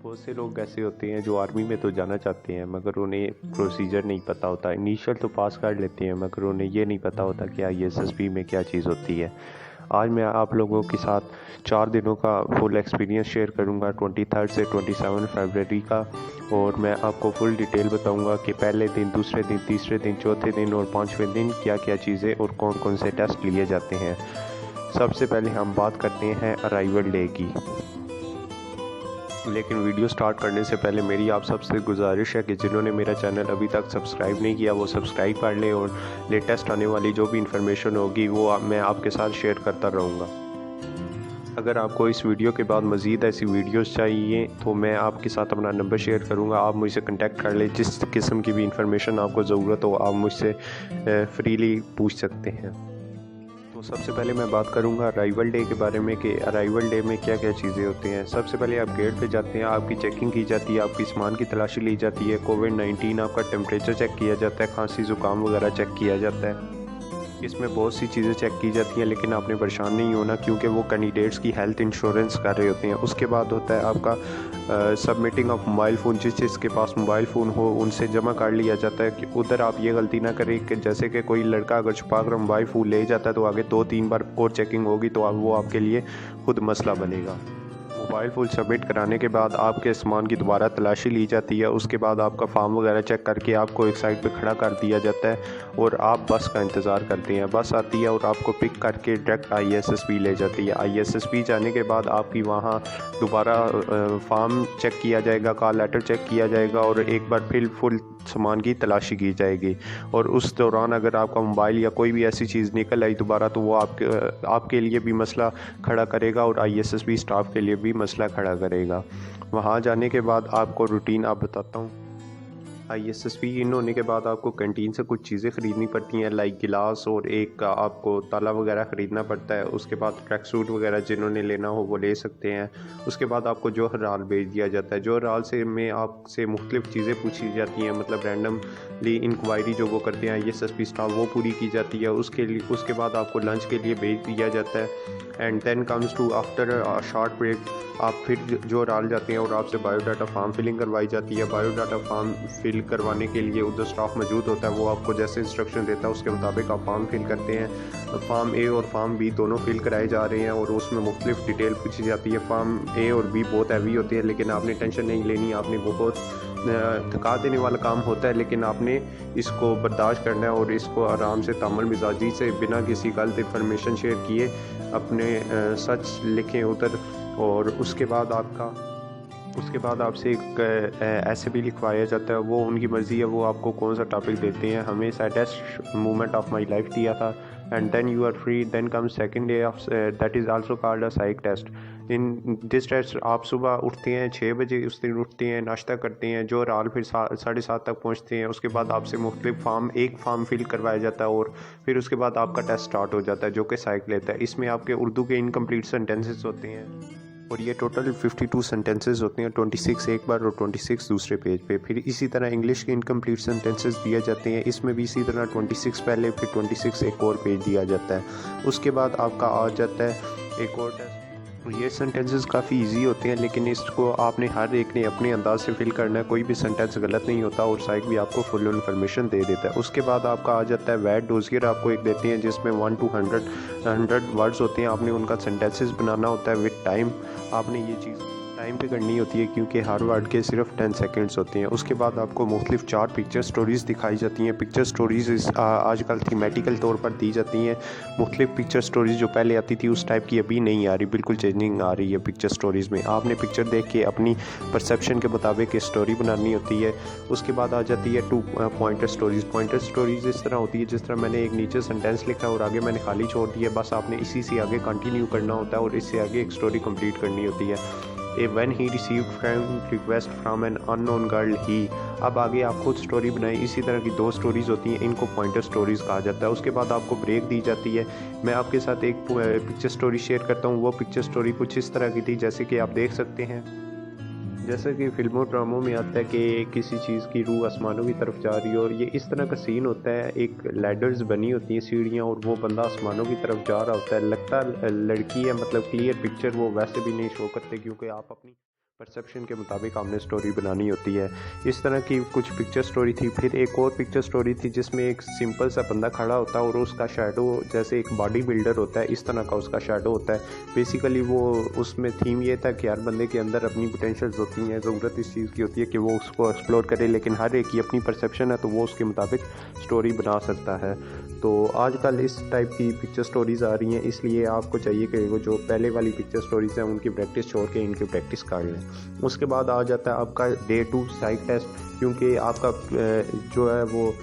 बहुत से लोग ऐसे होते हैं जो आर्मी में तो जाना चाहते हैं मगर उन्हें प्रोसीजर नहीं पता होता। इनिशियल तो पास कर लेते हैं मगर उन्हें ये नहीं पता होता कि आईएसएसबी में क्या चीज़ होती है। आज मैं आप लोगों के साथ 4 दिनों का फुल एक्सपीरियंस शेयर करूंगा, 23 से 27 फरवरी का। और मैं आपको फुल डिटेल बताऊंगा कि पहले दिन, दूसरे दिन, तीसरे दिन, चौथे दिन और पाँचवें दिन क्या क्या चीज़ें और कौन कौन से टेस्ट लिए जाते हैं। सबसे पहले हम बात करते हैं अराइवल डे की। लेकिन वीडियो स्टार्ट करने से पहले मेरी आप सबसे गुजारिश है कि जिन्होंने मेरा चैनल अभी तक सब्सक्राइब नहीं किया वो सब्सक्राइब कर लें और लेटेस्ट आने वाली जो भी इंफॉर्मेशन होगी वो मैं आपके साथ शेयर करता रहूँगा। अगर आपको इस वीडियो के बाद मज़ीद ऐसी वीडियोस चाहिए तो मैं आपके साथ अपना नंबर शेयर करूँगा, आप मुझसे कॉन्टैक्ट कर लें। जिस किस्म की भी इंफॉर्मेशन आपको ज़रूरत हो आप मुझसे फ्रीली पूछ सकते हैं। तो सबसे पहले मैं बात करूंगा अराइवल डे के बारे में कि अराइवल डे में क्या क्या चीज़ें होती हैं। सबसे पहले आप गेट पे जाते हैं, आपकी चेकिंग की जाती है, आपकी सामान की तलाशी ली जाती है, कोविड-19 आपका टेम्परेचर चेक किया जाता है, खांसी ज़ुकाम वगैरह चेक किया जाता है। इसमें बहुत सी चीज़ें चेक की जाती हैं लेकिन आपने परेशान नहीं होना क्योंकि वो कैंडिडेट्स की हेल्थ इंश्योरेंस कर रहे होते हैं। उसके बाद होता है आपका सबमिटिंग ऑफ मोबाइल फ़ोन। जिसके पास मोबाइल फ़ोन हो उनसे जमा कर लिया जाता है कि उधर आप ये गलती ना करें कि जैसे कि कोई लड़का अगर छुपा कर मोबाइल फ़ोन ले जाता है तो आगे 2-3 बार और चेकिंग होगी तो वो आपके लिए खुद मसला बनेगा। मोबाइल फ़ोन सबमिट कराने के बाद आपके सामान की दोबारा तलाशी ली जाती है। उसके बाद आपका फॉर्म वगैरह चेक करके आपको एक साइड पे खड़ा कर दिया जाता है और आप बस का इंतज़ार करते हैं। बस आती है और आपको पिक करके डायरेक्ट आईएसएसबी ले जाती है। आईएसएसबी जाने के बाद आपकी वहाँ दोबारा फॉर्म चेक किया जाएगा, कॉल लेटर चेक किया जाएगा और एक बार फिर फुल सामान की तलाशी की जाएगी। और उस दौरान अगर आपका मोबाइल या कोई भी ऐसी चीज़ निकल आई दोबारा तो वो आपके लिए भी मसला खड़ा करेगा और आईएसएसबी स्टाफ के लिए भी मसला खड़ा करेगा। वहाँ जाने के बाद आपको रूटीन आप बताता हूँ। आईएसएसबी इन होने के बाद आपको कैंटीन से कुछ चीज़ें ख़रीदनी पड़ती हैं, लाइक गिलास और एक आपको ताला वगैरह ख़रीदना पड़ता है। उसके बाद ट्रैक सूट वगैरह जिन्होंने लेना हो वो ले सकते हैं। उसके बाद आपको जौहर हाल भेज दिया जाता है। जौहर हाल से में आपसे मुख्तलिफ़ चीज़ें पूछी जाती हैं, मतलब रैंडमली इंक्वायरी जो वो करते हैं आईएसएसबी स्टाफ वो पूरी की जाती है। उसके बाद आपको लंच के लिए भेज दिया जाता है। And then comes to after a short break आप फिर जौहर हाल जाते हैं और आपसे बायोडाटा फॉर्म फिलिंग करवाई जाती है। बायोडाटा फॉर्म फिल करवाने के लिए उधर स्टाफ मौजूद होता है, वो आपको जैसे इंस्ट्रक्शन देता है उसके मुताबिक आप फॉर्म फिल करते हैं। फॉर्म ए और फॉर्म बी दोनों फिल कराए जा रहे हैं और उसमें मुख्तलिफ डिटेल पूछी जाती है। फॉर्म ए और बी बहुत हैवी होती है लेकिन आपने टेंशन नहीं लेनी, आपने बहुत थका देने वाला काम होता है लेकिन आपने इसको बर्दाश्त करना है और इसको आराम से तामुल मिजाजी से बिना किसी गलत इंफॉर्मेशन शेयर किए अपने सच लिखें उधर। और उसके बाद आपसे एक ऐसे भी लिखवाया जाता है, वो उनकी मर्ज़ी है वो आपको कौन सा टॉपिक देते हैं। हमें saddest moment of my life दिया था। And then you are free, then come second day of that is also called a psych test. In this test आप सुबह उठते हैं 6 बजे, उस दिन उठते हैं, नाश्ता करते हैं, जौहर हाल फिर 7:30 तक पहुँचते हैं। उसके बाद आपसे मुख्तलिफ एक फार्म फिल करवाया जाता है और फिर उसके बाद आपका टेस्ट स्टार्ट हो जाता है जो कि साइक लेता है। इसमें आपके उर्दू के इनकम्प्लीट सेंटेंसेस होते हैं और ये टोटल 52 सेंटेंसेस होते हैं, 26 एक बार और 26 दूसरे पेज पे। फिर इसी तरह इंग्लिश के इनकम्प्लीट सेंटेंसेस दिए जाते हैं, इसमें भी इसी तरह 26 पहले फिर 26 एक और पेज दिया जाता है। उसके बाद आपका आ जाता है एक और टेस्ट। ये सेंटेंसेस काफ़ी इजी होते हैं लेकिन इसको आपने हर एक ने अपने अंदाज से फिल करना है, कोई भी सेंटेंस गलत नहीं होता और साइक भी आपको फुल इन्फॉर्मेशन दे देता है। उसके बाद आपका आ जाता है वैट डोजियर, आपको एक देते हैं जिसमें 1 to 100 वर्ड्स होते हैं, आपने उनका सेंटेंसेस बनाना होता है विद टाइम। आपने ये चीज़ टाइम पे करनी होती है क्योंकि हर वर्ड के सिर्फ 10 सेकेंड्स होते हैं। उसके बाद आपको मुख्तलिफ 4 पिक्चर स्टोरीज़ दिखाई जाती हैं। पिक्चर स्टोरीज़ आजकल थीमेटिकल तौर पर दी जाती हैं। मुख्तलिफ पिक्चर स्टोरीज़ जो पहले आती थी उस टाइप की अभी नहीं आ रही, बिल्कुल चेंजिंग आ रही है पिक्चर स्टोरीज़ में। आपने पिक्चर देख के अपनी परसेप्शन के मुताबिक स्टोरी बनानी होती है। उसके बाद आ जाती है 2 पॉइंटर स्टोरीज़। पॉइंटर स्टोरीज़ इस तरह होती है जिस तरह मैंने एक नीचे सेंटेंस लिखा और आगे मैंने खाली छोड़ दिया, बस आपने इसी से आगे कंटिन्यू करना होता है और इससे आगे एक स्टोरी कंप्लीट करनी होती है। When he received friend request from an unknown girl he। अब आगे आप खुद स्टोरी बनाएं। इसी तरह की 2 स्टोरीज़ होती हैं, इनको पॉइंटर स्टोरीज़ कहा जाता है। उसके बाद आपको ब्रेक दी जाती है। मैं आपके साथ एक पिक्चर स्टोरी शेयर करता हूँ। वो पिक्चर स्टोरी कुछ इस तरह की थी जैसे कि आप देख सकते हैं, जैसे कि फिल्मों ड्रामों में आता है कि किसी चीज़ की रूह आसमानों की तरफ जा रही हो और ये इस तरह का सीन होता है। एक लैडर्स बनी होती हैं, सीढ़ियाँ, और वो बंदा आसमानों की तरफ जा रहा होता है। लगता लड़की है, मतलब क्लियर पिक्चर वो वैसे भी नहीं शो करते क्योंकि आप अपनी परसेप्शन के मुताबिक आपने स्टोरी बनानी होती है। इस तरह की कुछ पिक्चर स्टोरी थी। फिर एक और पिक्चर स्टोरी थी जिसमें एक सिंपल सा बंदा खड़ा होता है और उसका शैडो जैसे एक बॉडी बिल्डर होता है, इस तरह का उसका शैडो होता है। बेसिकली वो उसमें थीम ये था कि हर बंदे के अंदर अपनी पोटेंशियल्स होती हैं, ज़रूरत इस चीज़ की होती है कि वो उसको एक्सप्लोर करे, लेकिन हर एक की अपनी परसेप्शन है तो वो उसके मुताबिक स्टोरी बना सकता है। तो आजकल इस टाइप की पिक्चर स्टोरीज़ आ रही हैं, इसलिए आपको चाहिए कि वो जो पहले वाली पिक्चर स्टोरीज़ हैं उनकी प्रैक्टिस छोड़ के इनकी प्रैक्टिस कर लें। उसके बाद आ जाता है आपका डे 2 साइक टेस्ट, क्योंकि आपका जो है वो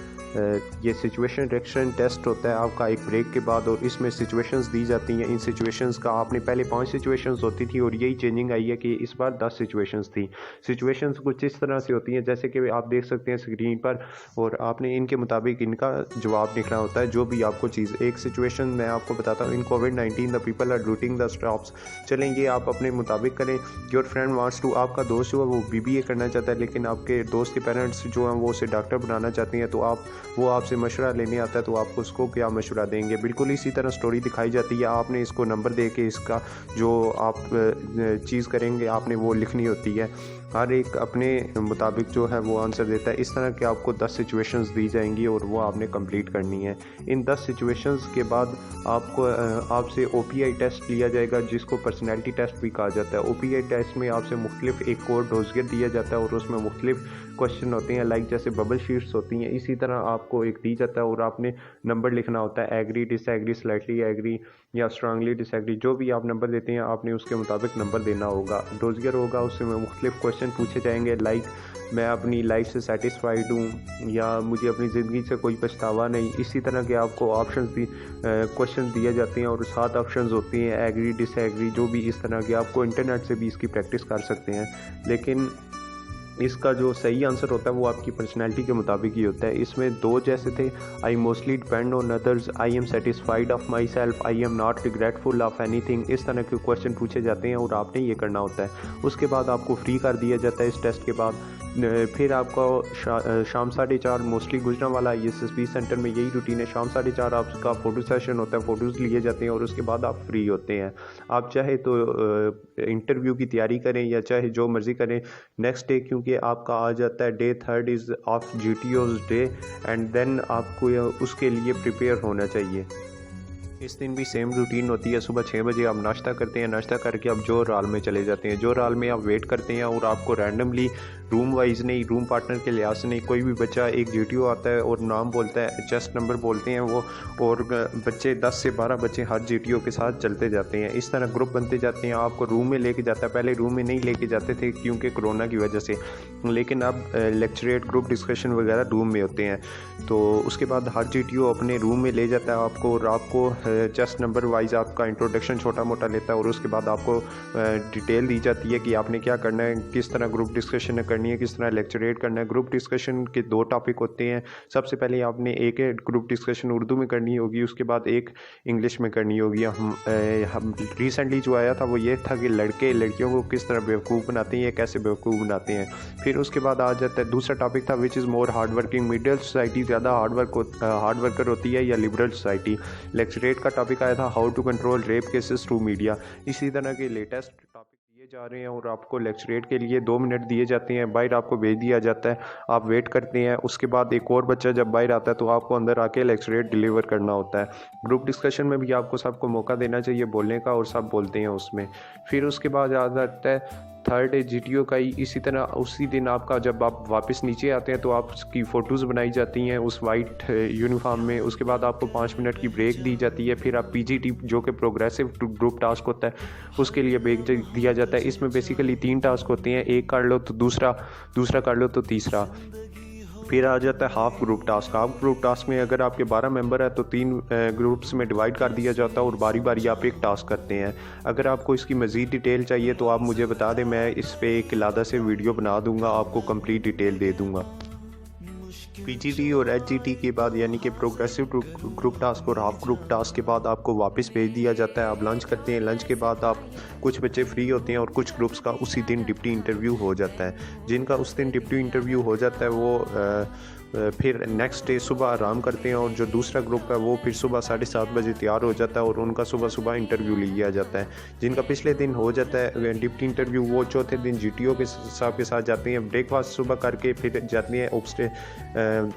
ये सिचुएशन रिएक्शन टेस्ट होता है आपका एक ब्रेक के बाद, और इसमें सिचुएशंस दी जाती हैं। इन सिचुएशंस का आपने पहले 5 सिचुएशंस होती थी और यही चेंजिंग आई है कि इस बार 10 सिचुएशंस थी। सिचुएशंस कुछ इस तरह से होती हैं जैसे कि आप देख सकते हैं स्क्रीन पर, और आपने इनके मुताबिक इनका जवाब लिखना होता है जो भी आपको चीज़। एक सिचुएशन मैं आपको बताता हूँ, इन कोविड-19 the people are looting the shops. चलें ये आप अपने मुताबिक करें। योर फ्रेंड वांट्स टू, आपका दोस्त जो है वो BBA करना चाहता है, लेकिन आपके दोस्त के पेरेंट्स जो हैं वो उसे डॉक्टर बनाना चाहते हैं, तो वो आपसे मशवरा लेने आता है, तो आप उसको क्या मशवरा देंगे। बिल्कुल इसी तरह स्टोरी दिखाई जाती है। आपने इसको नंबर दे के इसका जो आप चीज़ करेंगे आपने वो लिखनी होती है। हर एक अपने मुताबिक जो है वो आंसर देता है। इस तरह के आपको 10 सिचुएशंस दी जाएंगी और वो आपने कंप्लीट करनी है। इन 10 सिचुएशंस के बाद आपको आपसे OPI टेस्ट लिया जाएगा, जिसको पर्सनैलिटी टेस्ट भी कहा जाता है। OPI टेस्ट में आपसे मुख्तलिफ एक कोड डोज़ियर दिया जाता है और उसमें मुख्तलिफ क्वेश्चन होते हैं, लाइक जैसे बबल शीट्स होती हैं, इसी तरह आपको एक दी जाता है और आपने नंबर लिखना होता है, एग्री, डिसएग्री, स्लाइटली एग्री या स्ट्रांगली डिसएग्री। जो भी आप नंबर देते हैं आपने उसके मुताबिक नंबर देना होगा। डोज़ियर होगा, उसमें मुख्तलिफ क्वेश्चन पूछे जाएंगे, लाइक मैं अपनी लाइफ से सेटिस्फाइड हूँ या मुझे अपनी ज़िंदगी से कोई पछतावा नहीं। इसी तरह के आपको ऑप्शंस भी क्वेश्चन दिए जाते हैं और 7 ऑप्शंस होती हैं, एग्री, डिसएग्री, जो भी इस तरह के। आपको इंटरनेट से भी इसकी प्रैक्टिस कर सकते हैं, लेकिन इसका जो सही आंसर होता है वो आपकी पर्सनैलिटी के मुताबिक ही होता है। इसमें 2 जैसे थे, I mostly depend on others, I am satisfied of my self, I am not regretful of anything. इस तरह के क्वेश्चन पूछे जाते हैं और आपने ये करना होता है। उसके बाद आपको फ्री कर दिया जाता है इस टेस्ट के बाद। फिर आपका शाम 4:30 मोस्टली गुजरांवाला ISSB सेंटर में यही रूटीन है। शाम 4:30 आपका फ़ोटो सेशन होता है, फ़ोटोज़ लिए जाते हैं और उसके बाद आप फ्री होते हैं। आप चाहे तो इंटरव्यू की तैयारी करें या चाहे जो मर्ज़ी करें। नेक्स्ट डे क्योंकि आपका आ जाता है day 3 is of GTO's day, and then आपको उसके लिए प्रिपेयर होना चाहिए। इस दिन भी सेम रूटीन होती है। सुबह 6 बजे आप नाश्ता करते हैं, नाश्ता करके आप जोर हाल में चले जाते हैं। जोर हाल में आप वेट करते हैं और आपको रैंडमली रूम वाइज नहीं, रूम पार्टनर के लिहाज से नहीं, कोई भी बच्चा एक GTO आता है और नाम बोलता है, चेस्ट नंबर बोलते हैं वो, और बच्चे 10 से 12 बच्चे हर GTO के साथ चलते जाते हैं। इस तरह ग्रुप बनते जाते हैं। आपको रूम में लेके जाता है। पहले रूम में नहीं लेके जाते थे क्योंकि कोरोना की वजह से, लेकिन अब लेक्चरेट, ग्रुप डिस्कशन वगैरह रूम में होते हैं। तो उसके बाद हर GTO अपने रूम में ले जाता है आपको, और आपको चेस्ट नंबर वाइज आपका इंट्रोडक्शन छोटा मोटा लेता है और उसके बाद आपको डिटेल दी जाती है कि आपने क्या करना है, किस तरह ग्रुप डिस्कशन करनी है, किस तरह लेक्चरेट करना है। ग्रुप डिस्कशन के 2 टॉपिक होते हैं। सबसे पहले आपने एक ग्रुप डिस्कशन उर्दू में करनी होगी, उसके बाद एक इंग्लिश में करनी होगी। हम रिसेंटली जो आया था वो ये था कि लड़के लड़कियों को किस तरह बेवकूफ़ बनाते हैं, कैसे बेवकूफ़ बनाते हैं। फिर उसके बाद आ जाता है दूसरा टॉपिक था which is more hard working, middle society ज़्यादा हार्ड वर्कर होती है या लिबरल सोसाइटी। लेक्चरेट का टॉपिक आया था how to control rape cases through media. इसी तरह के लेटेस्ट टॉपिक दिए जा रहे हैं और आपको लेक्चरेट के लिए 2 मिनट दिए जाते हैं। बाहर आपको भेज दिया जाता है, आप वेट करते हैं। उसके बाद एक और बच्चा जब बाहर आता है तो आपको अंदर आके लेक्चरेट डिलीवर करना होता है। ग्रुप डिस्कशन में भी आपको सबको मौका देना चाहिए बोलने का, और सब बोलते हैं उसमें। फिर उसके बाद आ जाता है 3rd GTO का ही। इसी तरह उसी दिन आपका जब आप वापस नीचे आते हैं तो आपकी फ़ोटोज़ बनाई जाती हैं उस वाइट यूनिफॉर्म में। उसके बाद आपको 5 मिनट की ब्रेक दी जाती है। फिर आप PGT जो कि प्रोग्रेसिव ग्रुप टास्क होता है उसके लिए ब्रेक दिया जाता है। इसमें बेसिकली 3 टास्क होते हैं, एक कर लो तो दूसरा कर लो तो तीसरा। फिर आ जाता है half group task. Half group task में अगर आपके 12 मेंबर हैं तो 3 ग्रुप्स में डिवाइड कर दिया जाता है और बारी बारी आप एक टास्क करते हैं। अगर आपको इसकी मज़ीद डिटेल चाहिए तो आप मुझे बता दें, मैं इस पर एक अलग से वीडियो बना दूंगा, आपको कंप्लीट डिटेल दे दूंगा। PGT और HGT के बाद यानी कि प्रोग्रेसिव ग्रुप टास्क और हाफ ग्रुप टास्क के बाद आपको वापस भेज दिया जाता है। आप लंच करते हैं। लंच के बाद आप कुछ बच्चे फ्री होते हैं और कुछ ग्रुप्स का उसी दिन डिप्टी इंटरव्यू हो जाता है। जिनका उस दिन डिप्टी इंटरव्यू हो जाता है फिर नेक्स्ट डे सुबह आराम करते हैं और जो दूसरा ग्रुप है वो फिर सुबह 7:30 बजे तैयार हो जाता है और उनका सुबह सुबह इंटरव्यू लिया जाता है। जिनका पिछले दिन हो जाता है डिप्टी इंटरव्यू, वो चौथे दिन GTO के साहब के साथ जाते हैं, ब्रेकफास्ट सुबह करके फिर जाते हैं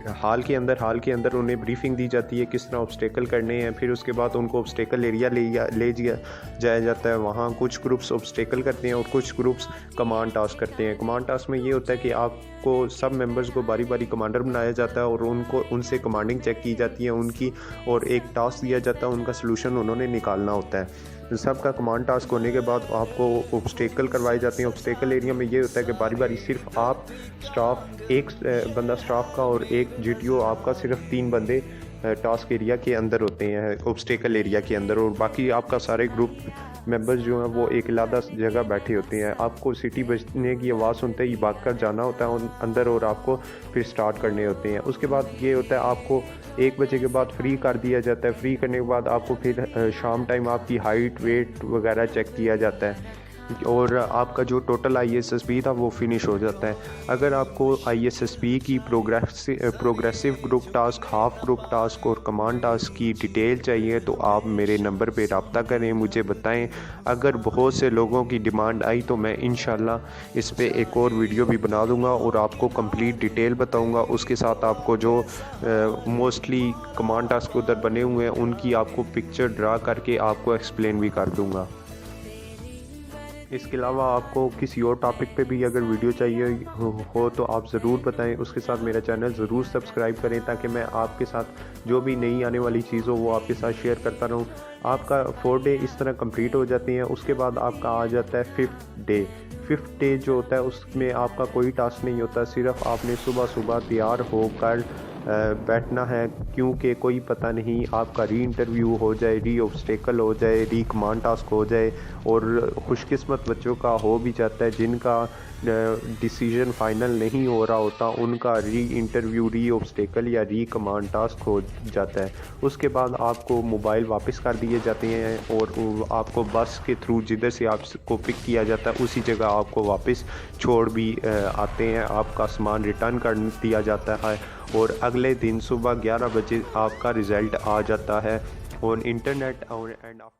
हाल के अंदर उन्हें ब्रीफिंग दी जाती है किस तरह ऑब्स्टेकल करने हैं। फिर उसके बाद उनको ऑब्स्टेकल एरिया ले जाया जाता है। वहाँ कुछ ग्रुप्स ऑब्स्टेकल करते हैं और कुछ ग्रुप्स कमांड टास्क करते हैं। कमांड टास्क में ये होता है कि आपको सब मेंबर्स को बारी बारी कमांडर बनाया जाता है और उनसे कमांडिंग चेक की जाती है उनकी, और एक टास्क दिया जाता है, उनका सलूशन उन्होंने निकालना होता है। सबका कमांड टास्क होने के बाद आपको ऑब्स्टेकल करवाए जाते हैं। ऑब्स्टेकल एरिया में ये होता है कि बारी बारी सिर्फ आप स्टाफ, एक बंदा स्टाफ का और एक GTO आपका, सिर्फ 3 बंदे टास्क एरिया के अंदर होते हैं, ऑब्स्टेकल एरिया के अंदर, और बाकी आपका सारे ग्रुप मेंबर्स जो हैं वो एक अलग जगह बैठे होते हैं। आपको सीटी बजने की आवाज़ सुनते ही भाग कर जाना होता है अंदर और आपको फिर स्टार्ट करने होते हैं। उसके बाद ये होता है आपको 1 बजे के बाद फ्री कर दिया जाता है। फ्री करने के बाद आपको फिर शाम टाइम आपकी हाइट, वेट वगैरह चेक किया जाता है और आपका जो टोटल ISSB था वो फिनिश हो जाता है। अगर आपको ISSB की progressive group task, half group task और कमांड टास्क की डिटेल चाहिए तो आप मेरे नंबर पे रब्ता करें, मुझे बताएं। अगर बहुत से लोगों की डिमांड आई तो मैं इंशाल्लाह इस पे एक और वीडियो भी बना दूंगा और आपको कंप्लीट डिटेल बताऊंगा। उसके साथ आपको जो मोस्टली कमांड टास्क उधर बने हुए हैं उनकी आपको पिक्चर ड्रा करके आपको एक्सप्लेन भी कर दूँगा। इसके अलावा आपको किसी और टॉपिक पे भी अगर वीडियो चाहिए हो तो आप ज़रूर बताएं। उसके साथ मेरा चैनल ज़रूर सब्सक्राइब करें ताकि मैं आपके साथ जो भी नई आने वाली चीज़ हो वो आपके साथ शेयर करता रहूं। आपका 4 डे इस तरह कंप्लीट हो जाते हैं। उसके बाद आपका आ जाता है 5th डे जो होता है उसमें आपका कोई टास्क नहीं होता, सिर्फ आपने सुबह सुबह तैयार होकर बैठना है, क्योंकि कोई पता नहीं आपका री इंटरव्यू हो जाए, री ऑब्स्टेकल हो जाए, री कमांड टास्क हो जाए। और खुशकिस्मत बच्चों का हो भी जाता है जिनका डिसीजन फाइनल नहीं हो रहा होता, उनका री इंटरव्यू, री ऑब्स्टेकल या री कमांड टास्क हो जाता है। उसके बाद आपको मोबाइल वापस कर दिए जाते हैं और आपको बस के थ्रू जिधर से आपको पिक किया जाता है उसी जगह आपको वापस छोड़ भी आते हैं। आपका सामान रिटर्न कर दिया जाता है और अगले दिन सुबह 11 बजे आपका रिज़ल्ट आ जाता है ऑन इंटरनेट और एंड आफ्टर